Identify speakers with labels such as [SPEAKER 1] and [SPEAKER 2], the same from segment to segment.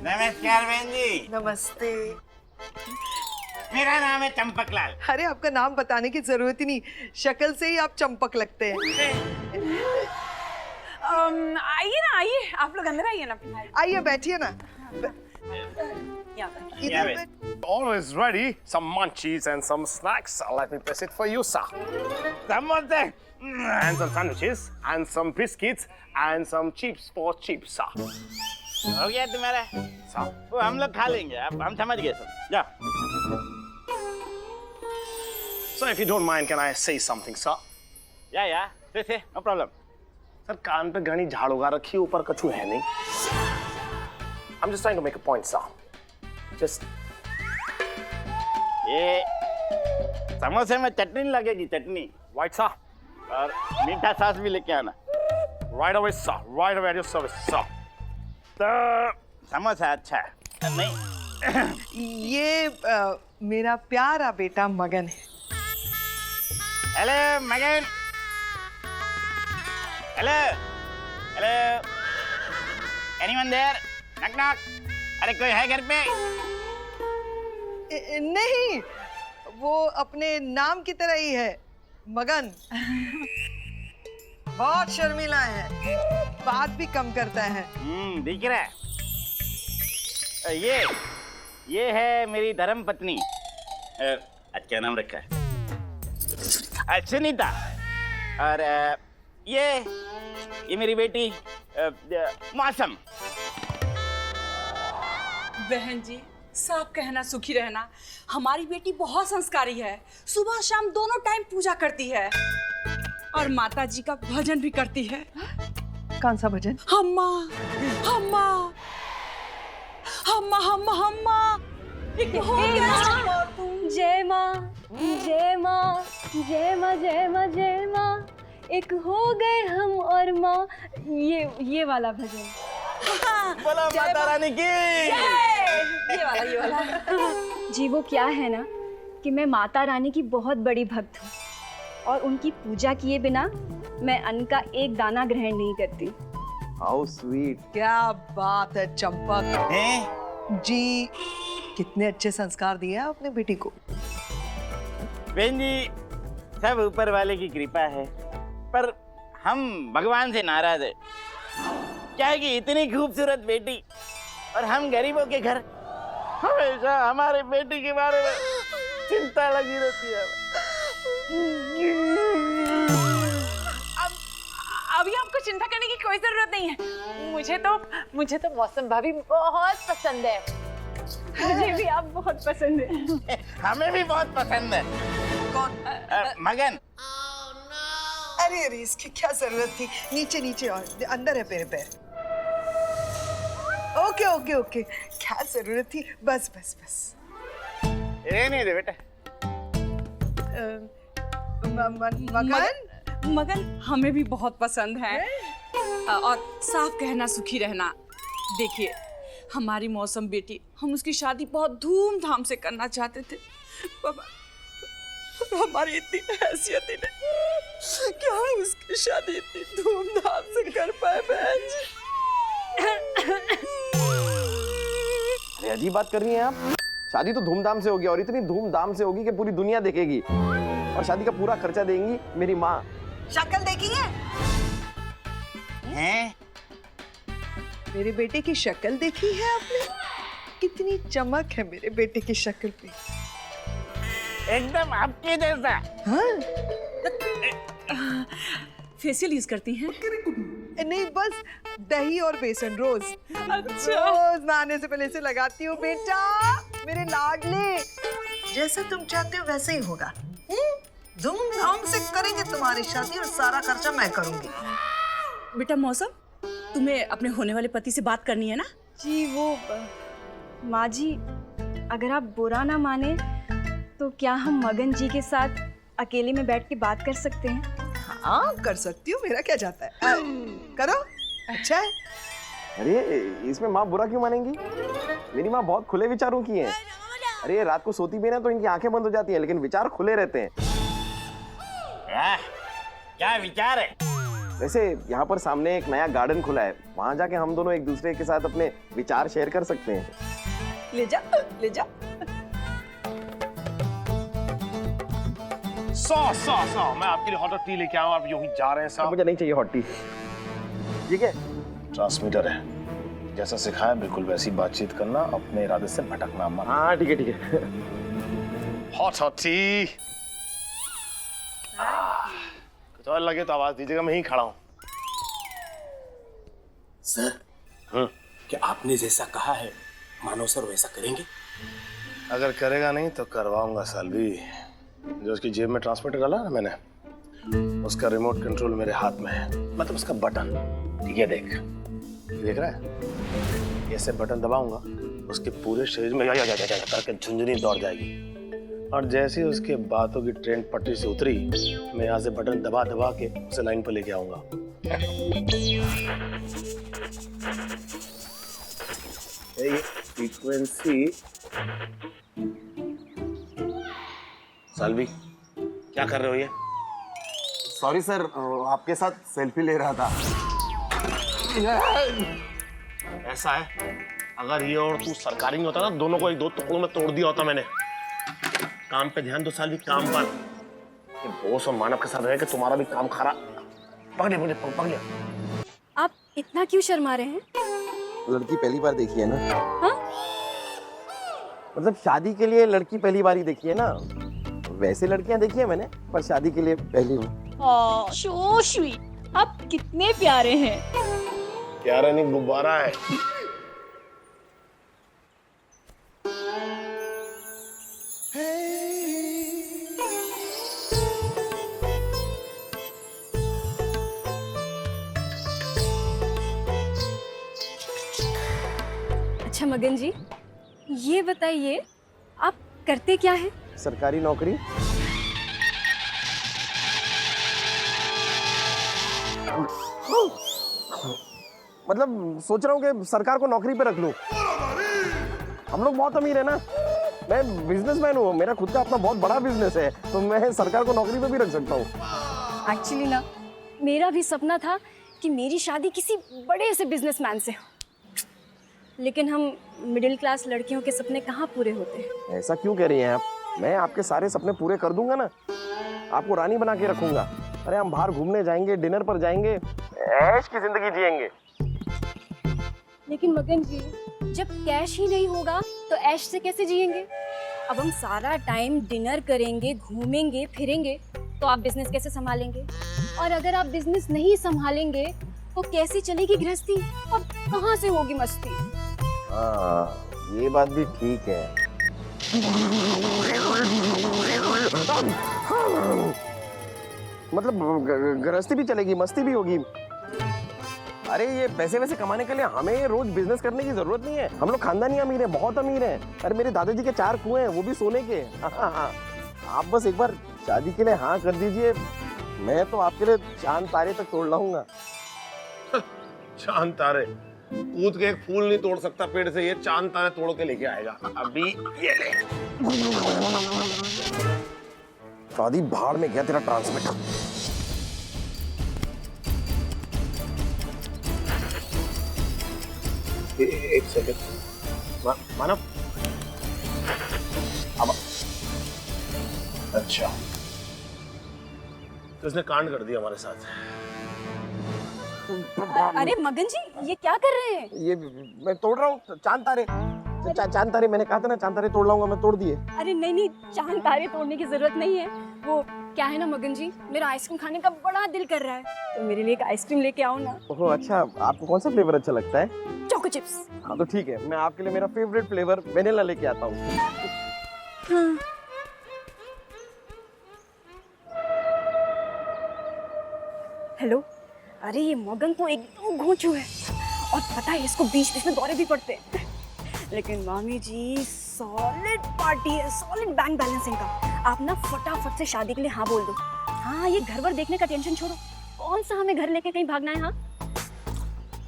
[SPEAKER 1] नमस्कार बहन जी।
[SPEAKER 2] नमस्ते।
[SPEAKER 1] मेरा नाम है चंपकलाल।
[SPEAKER 2] अरे आपका नाम बताने की जरूरत ही नहीं, शक्ल से ही आप चंपक लगते हैं।
[SPEAKER 3] आइए ना, आइए आप लोग अंदर आइए ना।
[SPEAKER 2] आइए बैठिए ना। इधर बैठ।
[SPEAKER 4] All is ready. Some munchies and some snacks. Let me press it for you, sir.
[SPEAKER 1] समोसे
[SPEAKER 4] And some sandwiches and some biscuits and some chips for chips, sir.
[SPEAKER 1] हो गया तुम्हारा?
[SPEAKER 4] Sir.
[SPEAKER 1] वो हम लोग खा लेंगे, अब हम समझ गए सब। जाओ।
[SPEAKER 4] So, if you don't mind, can I say something, sir?
[SPEAKER 1] या से नो प्रॉब्लम।
[SPEAKER 4] सर कान पे घनी झाड़ उगा रखी है, ऊपर कछु है नहीं। I'm just trying to make a point, sir. Just
[SPEAKER 1] ये समोसे में चटनी लगेगी, चटनी
[SPEAKER 4] right, sir.
[SPEAKER 1] और मीठा सॉस भी लेके आना।
[SPEAKER 4] Right away, sir. Right away at your service, sir.
[SPEAKER 1] तो समोसा अच्छा है नहीं?
[SPEAKER 2] ये मेरा प्यारा बेटा मगन है।
[SPEAKER 1] Hello Magan. Hello hello anyone there? Knock knock. अरे कोई है घर पे?
[SPEAKER 2] नहीं, वो अपने नाम की तरह ही है, मगन। बहुत शर्मीला है, बात भी कम करता है।
[SPEAKER 1] दिख रहा है। ये है मेरी धर्म पत्नी। आज क्या नाम रखा है? सुनीता। और ये मेरी बेटी मौसम।
[SPEAKER 3] बहन जी साफ कहना सुखी रहना, हमारी बेटी बहुत संस्कारी है, सुबह शाम दोनों टाइम पूजा करती है और माता जी का भजन भी करती है।
[SPEAKER 2] कौन सा भजन?
[SPEAKER 3] हम्मा हम्मा हम्मा हम्मा हम्मा। एक हो गया।
[SPEAKER 5] जय माँ जय माँ जय माँ जय माँ जय माँ, एक हो गए हम और माँ। ये वाला भजन।
[SPEAKER 1] बोलो माता रानी की।
[SPEAKER 3] ये वाला
[SPEAKER 5] जी वो क्या है ना कि मैं माता रानी की बहुत बड़ी भक्त हूँ और उनकी पूजा किए बिना मैं अन्न का एक दाना ग्रहण नहीं करती।
[SPEAKER 4] How sweet.
[SPEAKER 2] क्या बात है चंपक
[SPEAKER 1] हैं?
[SPEAKER 2] जी, कितने अच्छे संस्कार दिए हैं अपने बेटी को।
[SPEAKER 1] बहन जी सब ऊपर वाले की कृपा है, पर हम भगवान से नाराज है। क्या है कि इतनी खूबसूरत बेटी और हम गरीबों के घर हमेशा हमारे बेटी के बारे में चिंता लगी रहती है।
[SPEAKER 3] अभी आपको चिंता करने की कोई जरूरत नहीं है। मुझे तो मौसम भाभी बहुत पसंद है।
[SPEAKER 5] मुझे भी आप बहुत पसंद है।
[SPEAKER 1] हमें भी बहुत पसंद है।
[SPEAKER 2] कौन?
[SPEAKER 1] मगन।
[SPEAKER 2] अरे इसकी क्या जरूरत थी? नीचे नीचे और अंदर है मेरे पैर। ओके ओके ओके, क्या जरूरत थी? बस बस बस।
[SPEAKER 1] रहने दे बेटा।
[SPEAKER 2] मगन?
[SPEAKER 3] मगन हमें भी बहुत पसंद है और साफ कहना सुखी रहना। देखिए हमारी मौसम बेटी, हम उसकी शादी बहुत धूमधाम से करना चाहते थे, हमारी इतनी हैसियत ही नहीं कि हम उसकी शादी इतनी धूमधाम से कर पाए। बहन जी
[SPEAKER 6] अरे अजीब बात कर रही हैं आप। शादी तो धूमधाम से होगी और इतनी धूमधाम से होगी कि पूरी दुनिया देखेगी, और शादी का पूरा खर्चा देंगी मेरी माँ।
[SPEAKER 2] शक्ल देखी है?
[SPEAKER 1] हैं?
[SPEAKER 2] मेरे बेटे की शक्ल देखी है आपने? कितनी चमक है मेरे बेटे की शक्ल पे।
[SPEAKER 1] एकदम आपके जैसा।
[SPEAKER 2] हाँ?
[SPEAKER 3] फेशियल यूज करती हैं?
[SPEAKER 2] नहीं, बस दही और बेसन रोज।
[SPEAKER 3] अच्छा।
[SPEAKER 2] रोज नहाने से पहले से लगाती हूँ। बेटा मेरे लाडले, जैसा तुम चाहते हो वैसे ही होगा। धूमधाम से करेंगे तुम्हारी शादी और सारा खर्चा मैं करूंगी।
[SPEAKER 3] बेटा मौसम, तुम्हें अपने होने वाले पति से बात करनी है ना?
[SPEAKER 5] जी वो माँ जी, अगर आप बुरा ना माने तो क्या हम मगन जी के साथ अकेले में बैठ के बात कर सकते हैं?
[SPEAKER 2] हाँ कर सकती हूँ, मेरा क्या जाता है। करो, अच्छा है।
[SPEAKER 6] अरे इसमें माँ बुरा क्यों मानेंगी? मेरी माँ बहुत खुले विचारों की है। अरे रात को सोती भी ना तो इनकी आंखें बंद हो जाती हैं, लेकिन विचार खुले रहते हैं।
[SPEAKER 1] क्या विचार है?
[SPEAKER 6] वैसे यहाँ पर सामने एक नया गार्डन खुला है, वहाँ जाके हम दोनों एक दूसरे के साथ अपने विचार शेयर कर सकते हैं।
[SPEAKER 2] ले जा, ले जा।
[SPEAKER 4] सौ मैं आपके लिए हॉट टी लेके आऊं, आप यूं ही जा रहे हैं साहब।
[SPEAKER 6] मुझे नहीं चाहिए हॉट टी। ठीक है,
[SPEAKER 4] ट्रांसमीटर है, जैसा सिखाया बिल्कुल वैसी बातचीत करना, अपने इरादे से भटकना मत।
[SPEAKER 6] हाँ ठीक है ठीक है।
[SPEAKER 4] Hot T. कुछ और लगे तो आवाज दीजिएगा, मैं ही खड़ा हूं।
[SPEAKER 7] सर, क्या आपने जैसा कहा है मानव सर वैसा करेंगे?
[SPEAKER 4] अगर करेगा नहीं तो करवाऊंगा सालवी। जो उसकी जेब में ट्रांसमीटर डाला ना मैंने, उसका रिमोट कंट्रोल मेरे हाथ में है, मतलब उसका बटन। ठीक है, देख रहा है? ऐसे बटन दबाऊंगा, उसके पूरे शरीर में करके झुंझुनी दौड़ जाएगी, और जैसे ही उसके बातों की ट्रेन पटरी से उतरी, मैं यहाँ से बटन दबा दबा के उसे लाइन पर लेके आऊंगा। ये फ्रीक्वेंसी। सालवी, क्या कर रहे हो ये?
[SPEAKER 6] सॉरी सर, आपके साथ सेल्फी ले रहा था।
[SPEAKER 4] ऐसा है, अगर ये और तू सरकारी नहीं होता ना, दोनों को एक दो टुकड़ों में तोड़ दिया होता मैंने। काम पे ध्यान दो सालवी, काम पर। ये बोस और मानव के साथ रह के तुम्हारा भी काम खराब। पकड़।
[SPEAKER 5] आप इतना क्यों शर्मा रहे हैं?
[SPEAKER 6] लड़की पहली बार देखी है ना?
[SPEAKER 5] हाँ?
[SPEAKER 6] मतलब शादी के लिए लड़की पहली बार ही देखी है ना? वैसे लड़कियां देखी है मैंने, पर शादी के लिए पहली बार।
[SPEAKER 5] सो स्वीट, आप कितने प्यारे हैं।
[SPEAKER 4] प्यारा नहीं, गुब्बारा है।
[SPEAKER 5] अच्छा मगन जी, ये बताइए आप करते क्या है?
[SPEAKER 6] सरकारी नौकरी। मतलब सोच रहा हूँ कि सरकार को नौकरी पे रख लूं। हम लोग बहुत अमीर है ना, मैं बिजनेसमैन हूँ, मेरा खुद का अपना बहुत बड़ा बिजनेस है, तो मैं सरकार को नौकरी पे भी रख सकता हूँ।
[SPEAKER 5] एक्चुअली ना, मेरा भी सपना था कि मेरी शादी किसी बड़े से बिजनेसमैन से हो, लेकिन हम मिडिल क्लास लड़कियों के सपने कहाँ पूरे होते हैं।
[SPEAKER 6] ऐसा क्यों कह रही हैं आप? मैं आपके सारे सपने पूरे कर दूंगा ना, आपको रानी बना के रखूंगा। अरे हम बाहर घूमने जाएंगे, डिनर पर जाएंगे, ऐश की जिंदगी जिएंगे।
[SPEAKER 5] लेकिन मगन जी, जब कैश ही नहीं होगा तो ऐश से कैसे जिएंगे? अब हम सारा टाइम डिनर करेंगे, घूमेंगे फिरेंगे, तो आप बिजनेस कैसे संभालेंगे? और अगर आप बिजनेस नहीं संभालेंगे तो कैसे चलेगी गृहस्थी? अब कहाँ से होगी मस्ती?
[SPEAKER 6] हाँ, ये बात भी ठीक है। मतलब गृहस्थी भी चलेगी, मस्ती भी होगी। अरे ये पैसे वैसे कमाने के लिए हमें रोज बिजनेस करने की जरूरत नहीं है। हम लोग खानदानी अमीर हैं, बहुत अमीर हैं। अरे मेरे दादाजी के 4 कुएं हैं, वो भी सोने के। आप बस एक बार शादी के लिए हाँ कर दीजिए, मैं तो आपके लिए चांद तारे तक तोड़ लाऊंगा।
[SPEAKER 4] चांद तारे? कूद के एक फूल नहीं तोड़ सकता पेड़ से, ये चांद तारे तोड़ के लेके आएगा। अभी ये ले।
[SPEAKER 6] शादी भाड़ में गया तेरा ट्रांसमीटर।
[SPEAKER 4] एक सेकंड, मानव। अब अच्छा, तो इसने कांड कर दिया हमारे साथ।
[SPEAKER 5] अरे मगन जी, ये क्या कर रहे हैं?
[SPEAKER 6] ये मैं तोड़ रहा हूँ चांद तारे। चांद तारे मैंने कहा था ना, चांद तारे तोड़ लाऊंगा, मैं तोड़ दिए।
[SPEAKER 5] अरे नहीं, चांद तारे तोड़ने की जरूरत नहीं है। वो क्या है ना मगन जी, मेरा आइसक्रीम खाने का बड़ा दिल कर रहा है, तो मेरे लिए एक आइसक्रीम लेके आओ ना।
[SPEAKER 6] ओह अच्छा, आपको कौन सा फ्लेवर अच्छा लगता है?
[SPEAKER 5] Choco chips.
[SPEAKER 6] हाँ तो ठीक है, मैं आपके लिए मेरा फेवरेट फ्लेवर वेनिला लेके आता हूँ।
[SPEAKER 5] हाँ। हेलो, अरे ये मगन तो एकदम घोंचू है, और पता है इसको बीच बीच में दौरे भी पड़ते हैं। लेकिन मामी जी सॉलिड पार्टी है, सॉलिड बैंक बैलेंस इनका। आप ना फटाफट से शादी के लिए हाँ बोल दो। हाँ, ये घर वर देखने का टेंशन छोड़ो, कौन सा हमें घर लेके कहीं भागना है। हाँ,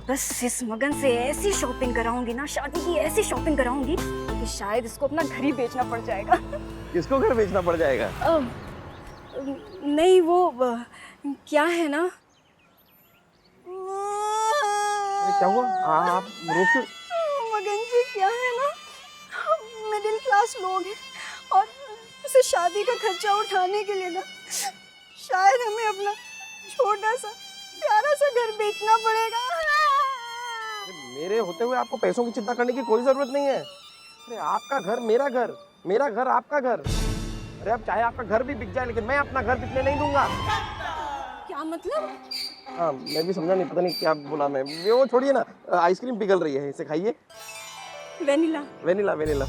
[SPEAKER 5] बस इस मगन से ऐसी शॉपिंग कराऊंगी ना, शादी की ऐसी शॉपिंग कराऊंगी कि शायद इसको अपना घर ही बेचना पड़ जाएगा।
[SPEAKER 6] किसको घर बेचना पड़ जाएगा?
[SPEAKER 5] नहीं वो क्या है ना,
[SPEAKER 6] क्या हुआ? आप रोक क्यों?
[SPEAKER 5] मगन जी क्या है ना, हम मिडिल क्लास लोग हैं और उसे शादी का खर्चा उठाने के लिए ना शायद हमें अपना छोटा सा प्यारा सा घर बेचना पड़ेगा।
[SPEAKER 6] मेरे होते हुए आपको पैसों की चिंता करने की कोई जरूरत नहीं है। अरे आपका घर मेरा घर, मेरा घर आपका घर। अरे अब चाहे आपका घर भी बिक जाए लेकिन मैं अपना घर बिकने नहीं दूंगा।
[SPEAKER 5] क्या मतलब?
[SPEAKER 6] हाँ मैं भी समझा नहीं, पता नहीं क्या बोला मैं। वो छोड़िए ना, आइसक्रीम पिघल रही है, इसे खाइए।
[SPEAKER 5] वेनिला।
[SPEAKER 6] Vanilla vanilla.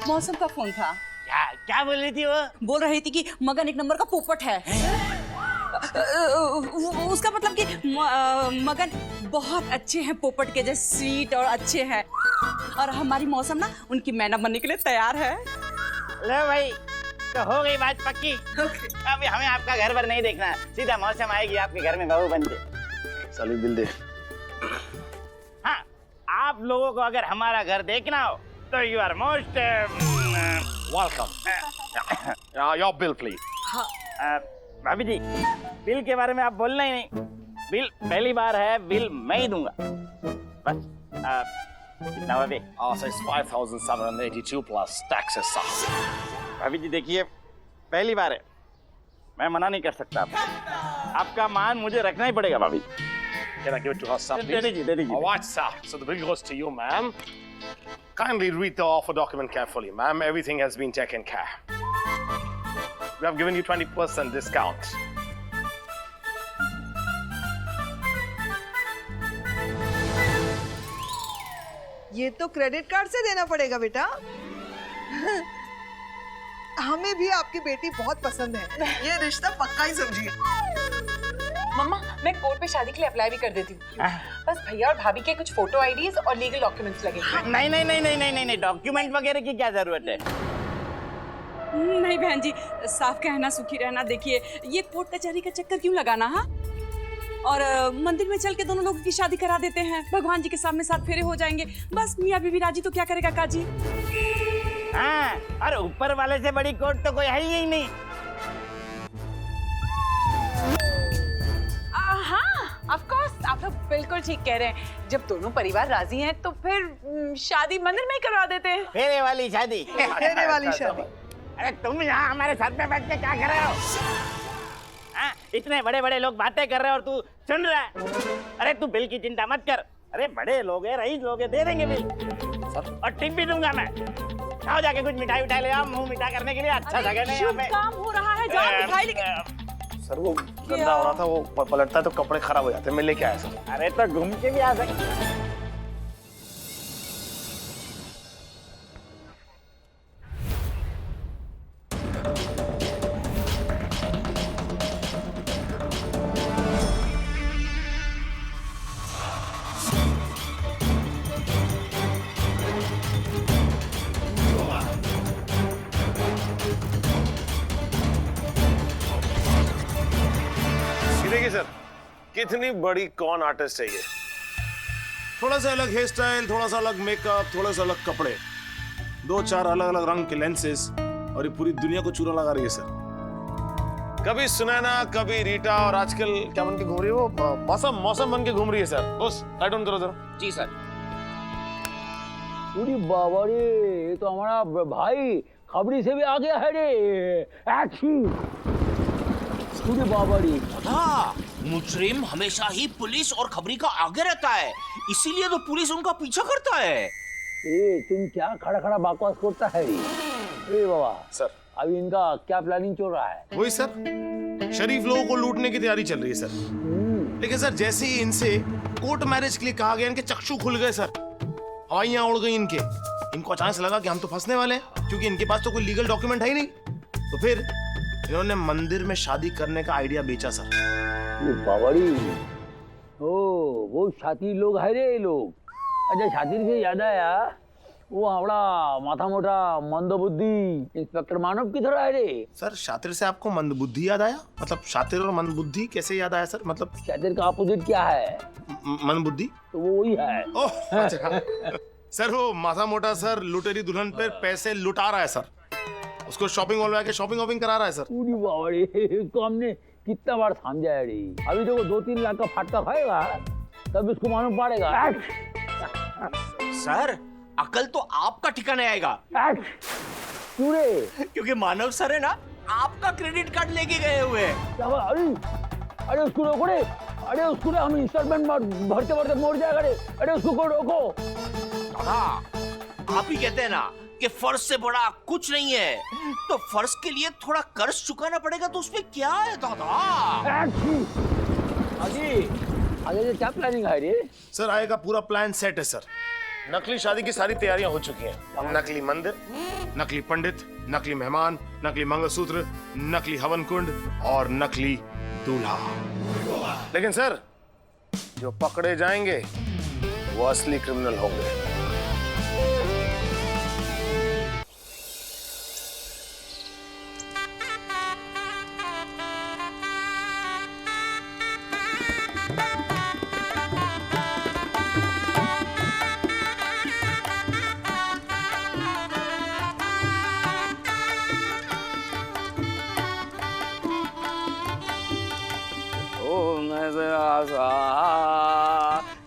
[SPEAKER 3] मौसम का फोन था।
[SPEAKER 1] क्या क्या बोल रही थी वो?
[SPEAKER 3] बोल रही थी कि मगन एक नंबर का पोपट है। उसका मतलब कि मगन बहुत अच्छे हैं, पोपट के जैसे स्वीट और अच्छे हैं, और हमारी मौसम ना उनकी मैना बनने के लिए तैयार है।
[SPEAKER 1] लो भाई, तो हो गई बात पक्की। अभी हमें आपका घर भर नहीं देखना, सीधा मौसम आएगी आपके घर में बहू बन के।
[SPEAKER 4] साली बिल दे।
[SPEAKER 1] हाँ, आप लोगों को अगर हमारा घर देखना हो तो you are most
[SPEAKER 4] welcome. Your bill please.
[SPEAKER 1] भाभी जी, बिल के बारे में आप बोलना ही नहीं। बिल पहली बार है, बिल मैं ही दूंगा। बस कितना हुआ बे?
[SPEAKER 4] 5,782 plus taxes, sir.
[SPEAKER 1] भाभी जी देखिए, पहली बार है, मैं मना नहीं कर सकता। आपका मान मुझे रखना ही पड़ेगा भाभी।
[SPEAKER 4] Can I give it to her, sir,
[SPEAKER 1] they
[SPEAKER 4] please?
[SPEAKER 1] दीजिए, दे दीजिए।
[SPEAKER 4] All right, sir. So the bill goes to you, ma'am. Kindly read the offer document carefully, ma'am. Everything has been taken care. We have given you 20% discount.
[SPEAKER 2] ये तो credit card से देना पड़ेगा बेटा। हमें भी आपकी बेटी बहुत पसंद है, ये रिश्ता पक्का ही समझिए।
[SPEAKER 8] मम्मा, मैं कोर्ट पे शादी के लिए अप्लाई भी कर देती हूँ। बस भैया और भाभी के कुछ फोटो आईडीज और लीगल डॉक्यूमेंट्स लगेंगे।
[SPEAKER 1] नहीं नहीं नहीं नहीं नहीं नहीं नहीं, डॉक्यूमेंट वगैरह की क्या जरूरत है?
[SPEAKER 3] नहीं बहन जी, साफ कहना सुखी रहना। देखिए, ये कोर्ट कचहरी का चक्कर क्यों लगाना? हाँ, और मंदिर में चल के दोनों लोगों की शादी करा देते हैं, भगवान जी के सामने 7 फेरे हो जाएंगे। बस मियाँ बीवी राजी तो क्या करेगा काजी।
[SPEAKER 1] हाँ, और ऊपर वाले से बड़ी कोर्ट तो कोई है ही नहीं।
[SPEAKER 8] हाँ, ऑफ कोर्स, आप लोग बिल्कुल ठीक कह रहे हैं। जब दोनों परिवार राजी हैं तो फिर शादी मंदिर में ही करवा देते हैं।
[SPEAKER 1] फेरे वाली शादी।
[SPEAKER 2] फेरे वाली शादी।
[SPEAKER 1] अरे तुम यहाँ हमारे साथ में बैठ के क्या कर रहे हो? हाँ, इतने बड़े बड़े लोग बातें कर रहे हो और तू सुन रहा है। अरे तू बिल की चिंता मत कर। अरे बड़े लोग हैं, रईस लोग हैं, दे देंगे बिल। और टिप भी दूंगा मैं। जाओ जाके कुछ मिठाई उठाई ले आओ, मुंह मीठा करने के लिए। अच्छा जगह नहीं
[SPEAKER 3] शुभ काम हो रहा है, जाओ मिठाई लेके।
[SPEAKER 4] सर वो गंदा हो रहा था, वो पलटता है तो कपड़े खराब हो जाते हैं। मैं लेके आया सर।
[SPEAKER 1] अरे तो घूम के भी आ सकते।
[SPEAKER 4] देखिए सर, कितनी बड़ी कौन आर्टिस्ट है ये। थोड़ा सा अलग हेयर स्टाइल, थोड़ा सा अलग मेकअप, थोड़ा सा अलग कपड़े, 2-4 अलग अलग रंग के लेंसेज, और ये पूरी दुनिया को चूरा लगा रही है सर। कभी सुनैना, कभी रीटा, और आजकल क्या बन के घूम रही है वो? मौसम बन के घूम रही है सर। बस लाइट ऑन करो जरा।
[SPEAKER 1] जी सर।
[SPEAKER 9] पूरी बाबा रे, ये तो हमारा भाई खबरी से भी आ गया है रे। एक्शन पूरी बाबा रे।
[SPEAKER 10] हाँ, मुजरिम हमेशा ही पुलिस और खबरी का आगे रहता है, इसीलिए तो पुलिस उनका पीछा करता है।
[SPEAKER 9] ए तुम क्या खड़ा खड़ा बकवास करता है रे? ए बाबा
[SPEAKER 4] सर,
[SPEAKER 9] अभी इनका क्या प्लानिंग चल रहा है?
[SPEAKER 4] वही सर, शरीफ लोगों को लूटने की तैयारी चल रही है सर। लेकिन सर जैसे ही इनसे कोर्ट मैरिज के लिए कहा गया, इनके चक्षु खुल गए सर, हवाइयां उड़ गई इनके। इनको अचानक लगा कि हम तो फंसने वाले हैं, क्योंकि इनके पास तो कोई लीगल डॉक्यूमेंट है ही नहीं। तो फिर इन्होंने मंदिर में शादी करने का आइडिया बेचा सर।
[SPEAKER 9] ये बाबा रे, ओ वो शातिर लोग है रे ये लोग। अच्छा, शातिर से याद आया, वो हमारा माथा मोटा मंदबुद्धि इंस्पेक्टर मानव किधर है रे?
[SPEAKER 4] सर शातिर से आपको मंदबुद्धि याद आया? मतलब शातिर और मंदबुद्धि कैसे याद आया सर? मतलब
[SPEAKER 9] शातिर का अपोजिट क्या है?
[SPEAKER 4] मंदबुद्धि।
[SPEAKER 9] तो वो वही है।
[SPEAKER 4] ओह अच्छा। सर वो माथा मोटा सर लुटेरी दुल्हन पर पैसे लुटा रहा है सर, उसको शॉपिंग मॉल में आके शॉपिंग वॉपिंग करा रहा है सर।
[SPEAKER 9] पूरी बावड़ी, इसको हमने कितना बार समझाया रे। अभी देखो 2-3 लाख का फाटका खाएगा तब इसको मालूम पड़ेगा।
[SPEAKER 10] सर अकल तो आपका ठिकाने आएगा।
[SPEAKER 9] क्यों रे?
[SPEAKER 10] क्योंकि मानव सर है ना आपका क्रेडिट कार्ड लेके गए हुए हैं।
[SPEAKER 9] क्या बात? अरे उसको रोको रे, अरे उसको हम इंस्टॉलमेंट भरते भरते मोड़ जाएगा रे। अरे उसको रोको।
[SPEAKER 10] हाँ, आप ही कहते हैं ना कि फर्ज से बड़ा कुछ नहीं है, तो फर्ज के लिए थोड़ा कर्ज चुकाना पड़ेगा, तो उसमें क्या है दादा?
[SPEAKER 9] आगे क्या प्लानिंग है रे?
[SPEAKER 4] सर आगे का पूरा प्लान सेट है सर। नकली शादी की सारी तैयारियां हो चुकी हैं। अब नकली मंदिर, नकली पंडित, नकली मेहमान, नकली मंगलसूत्र, नकली हवन कुंड और नकली दूल्हा। लेकिन सर जो पकड़े जाएंगे वो असली क्रिमिनल होंगे।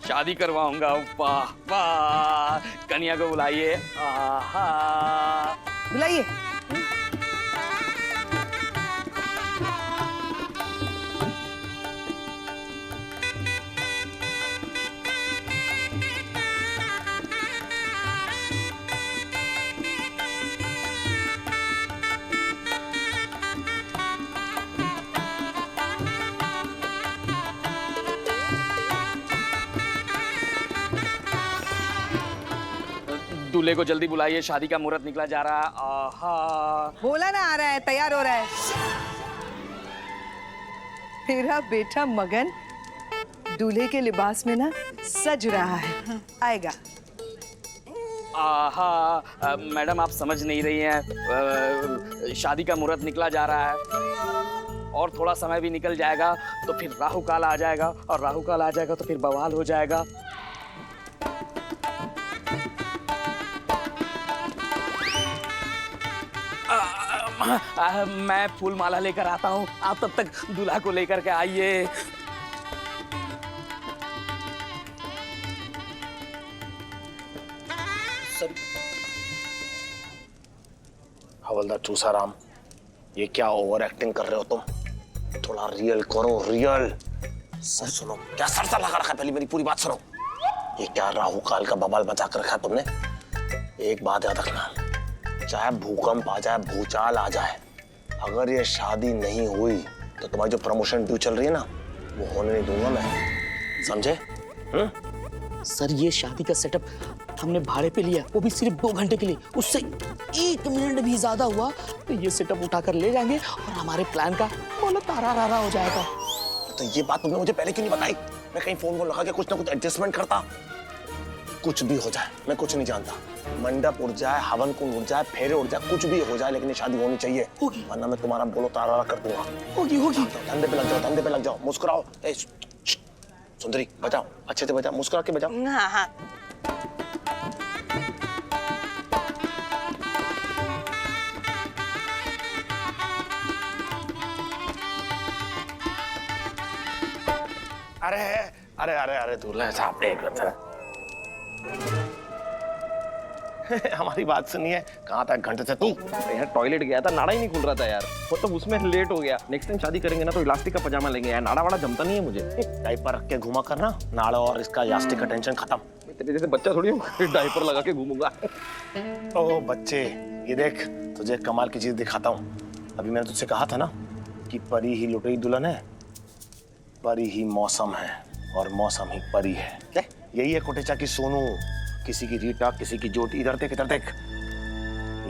[SPEAKER 1] शादी करवाऊंगा। वाह वाह, कन्या को बुलाइए।
[SPEAKER 2] बुलाइए।
[SPEAKER 1] दूल्हे को जल्दी बुलाइए, शादी का मुहूर्त निकला जा रहा। आहा,
[SPEAKER 2] बोला ना आ रहा है, तैयार हो रहा है। मेरा बेटा मगन दूल्हे के लिबास में ना सज रहा है, आएगा।
[SPEAKER 1] आहा, मैडम आप समझ नहीं रही हैं, शादी का मुहूर्त निकला जा रहा है और थोड़ा समय भी निकल जाएगा तो फिर राहु काल आ जाएगा, और राहु काल आ जाएगा तो फिर बवाल हो जाएगा। मैं फूल माला लेकर आता हूँ, आप तब तक दूल्हा को लेकर के आइए।
[SPEAKER 4] हवलदार चूसाराम, ये क्या ओवर एक्टिंग कर रहे हो तुम? थोड़ा रियल करो, रियल। सर सुनो, क्या सर लगा रखा है? पहले मेरी पूरी बात सुनो। ये क्या राहु काल का बवाल बचा कर रखा है तुमने? एक बात याद रखना, चाहे भूकंप आ जाए, भूचाल आ जाए, अगर ये शादी नहीं हुई तो तुम्हारी जो प्रमोशन ड्यू चल रही है ना, वो होने नहीं दूंगा मैं, समझे?
[SPEAKER 1] सर ये शादी का सेटअप हमने भाड़े पे लिया, वो भी सिर्फ 2 घंटे के लिए। उससे 1 मिनट भी ज्यादा हुआ तो ये सेटअप उठाकर ले जाएंगे और हमारे प्लान का बोलो तारा रारा हो जाएगा।
[SPEAKER 4] तो ये बात तुमने मुझे पहले क्यों नहीं बताई? मैं कहीं फोन को लगा के कुछ ना कुछ एडजस्टमेंट करता। कुछ भी हो जाए, मैं कुछ नहीं जानता। मंडप उड़ जाए, हवन कुंड उड़ जाए, फेरे उड़ जाए, कुछ भी हो जाए, लेकिन ये शादी होनी चाहिए, वरना मैं तुम्हारा बोलो तारा कर दूंगा।
[SPEAKER 1] होगी होगी।
[SPEAKER 4] धंधे पे लग जाओ, धंधे पे लग जाओ, मुस्कुराओ। सुंदरी बजाओ, अच्छे से बजाओ, मुस्कुरा के बजाओ।
[SPEAKER 2] हाँ हाँ।
[SPEAKER 4] अरे अरे अरे अरे दूल्हा साहब एक हमारी बात सुनिए। कहाँ था घंटे से तू?
[SPEAKER 6] यार टॉयलेट गया था, नाड़ा ही नहीं खुल रहा था यार, मतलब उसमें लेट हो गया। नेक्स्ट टाइम शादी करेंगे ना तो इलास्टिक का पजामा लेंगे यार, नाड़ा वाड़ा जमता नहीं है मुझे।
[SPEAKER 4] डायपर रख के घुमा करना, नाड़ा और इसका इलास्टिक का टेंशन खत्म।
[SPEAKER 6] तेरे जैसे बच्चा थोड़ी डायपर लगा के घूमूंगा।
[SPEAKER 4] ओ बच्चे, ये देख तुझे कमाल की चीज दिखाता हूँ। अभी मैंने तुझसे कहा था ना कि परी ही लुटेरी दुल्हन है, परी ही मौसम है और मौसम ही परी है। यही है कोटेचा की सोनू, किसी की रीटा, किसी की ज्योति। इधर देख, इधर देख,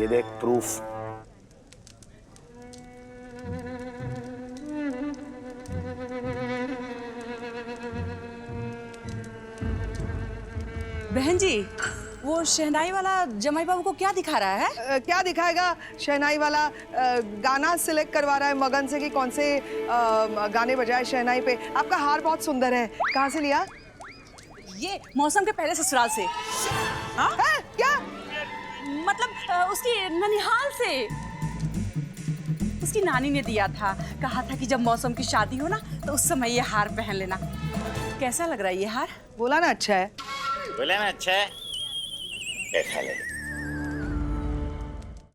[SPEAKER 4] ये देख प्रूफ।
[SPEAKER 3] बहन जी, वो शहनाई वाला जमाई बाबू को क्या दिखा रहा है?
[SPEAKER 2] क्या दिखाएगा? शहनाई वाला गाना सिलेक्ट करवा रहा है मगन से कि कौन से गाने बजाए शहनाई पे। आपका हार बहुत सुंदर है, कहाँ से लिया?
[SPEAKER 3] ये मौसम के पहले ससुराल से। हाँ?
[SPEAKER 2] है क्या?
[SPEAKER 3] मतलब उसकी ननिहाल से उसकी नानी ने दिया था, कहा था कि जब मौसम की शादी हो ना तो उस समय ये हार पहन लेना। कैसा लग रहा है ये हार?
[SPEAKER 2] बोला ना अच्छा है।
[SPEAKER 1] बोला ना अच्छा है, देखा ले।